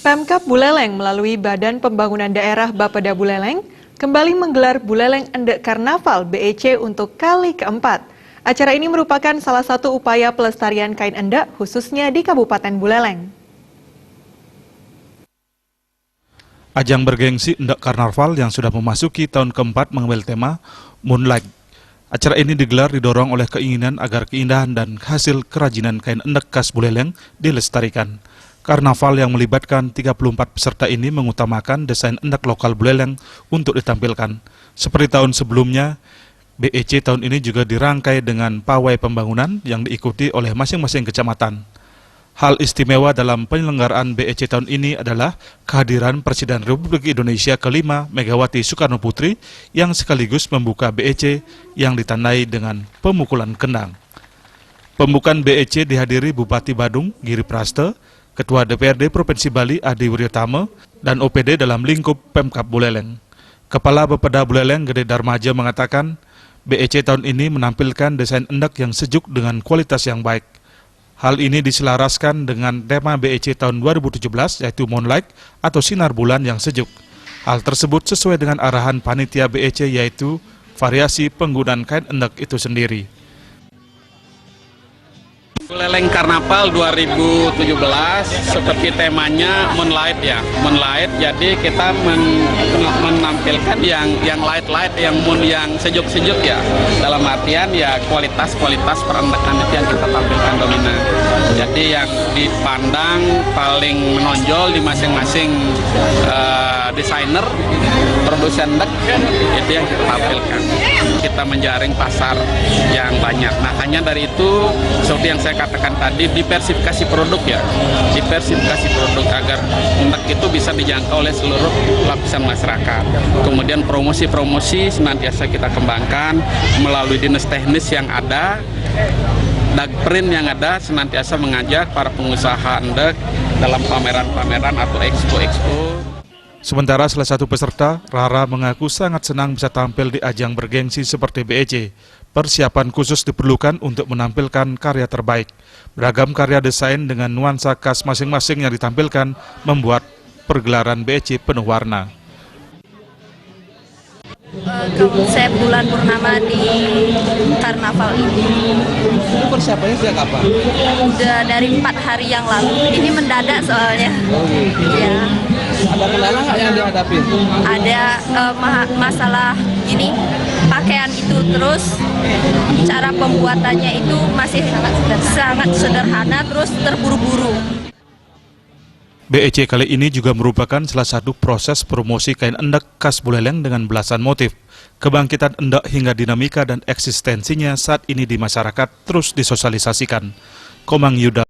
Pemkab Buleleng melalui Badan Pembangunan Daerah Bapeda Buleleng kembali menggelar Buleleng Endek Karnaval BEC untuk kali keempat. Acara ini merupakan salah satu upaya pelestarian kain endek khususnya di Kabupaten Buleleng. Ajang bergengsi Endek Karnaval yang sudah memasuki tahun keempat mengambil tema Moonlight. Acara ini digelar didorong oleh keinginan agar keindahan dan hasil kerajinan kain endek khas Buleleng dilestarikan. Karnaval yang melibatkan 34 peserta ini mengutamakan desain endek lokal Buleleng untuk ditampilkan. Seperti tahun sebelumnya, BEC tahun ini juga dirangkai dengan pawai pembangunan yang diikuti oleh masing-masing kecamatan. Hal istimewa dalam penyelenggaraan BEC tahun ini adalah kehadiran Presiden Republik Indonesia ke-5 Megawati Soekarno Putri yang sekaligus membuka BEC yang ditandai dengan pemukulan kendang. Pembukaan BEC dihadiri Bupati Badung, Giri Praste, Ketua DPRD Provinsi Bali Adi Wiryatama, dan OPD dalam lingkup Pemkab Buleleng. Kepala Bapeda Buleleng Gede Darmaja mengatakan, BEC tahun ini menampilkan desain endek yang sejuk dengan kualitas yang baik. Hal ini diselaraskan dengan tema BEC tahun 2017 yaitu Moonlight atau sinar bulan yang sejuk. Hal tersebut sesuai dengan arahan panitia BEC yaitu variasi penggunaan kain endek itu sendiri. Buleleng Karnaval 2017 seperti temanya Moonlight ya, Moonlight. Jadi kita menampilkan yang light, yang moon, yang sejuk-sejuk ya. Dalam artian ya kualitas perendekan itu yang kita tampilkan dominan. Jadi yang dipandang paling menonjol di masing-masing desainer, produsen endek itu yang kita tampilkan. Kita menjaring pasar yang banyak. Nah hanya dari itu seperti yang saya katakan tadi, diversifikasi produk ya, diversifikasi produk agar endek itu bisa dijangkau oleh seluruh lapisan masyarakat. Kemudian promosi senantiasa kita kembangkan melalui dinas teknis yang ada, Dagprint yang ada senantiasa mengajak para pengusaha endek dalam pameran-pameran atau expo-expo. Sementara salah satu peserta, Rara, mengaku sangat senang bisa tampil di ajang bergengsi seperti BEC. Persiapan khusus diperlukan untuk menampilkan karya terbaik. Beragam karya desain dengan nuansa khas masing-masing yang ditampilkan membuat pergelaran BEC penuh warna. Konsep bulan purnama di karnaval ini. Persiapannya sejak kapan? Udah dari 4 hari yang lalu. Ini mendadak soalnya. Ya. Ada kendala nggak yang dihadapi? Ada masalah gini, pakaian itu, terus cara pembuatannya itu masih sangat sederhana, terus terburu-buru. BEC kali ini juga merupakan salah satu proses promosi kain endek khas Buleleng dengan belasan motif. Kebangkitan endek hingga dinamika dan eksistensinya saat ini di masyarakat terus disosialisasikan. Komang Yuda.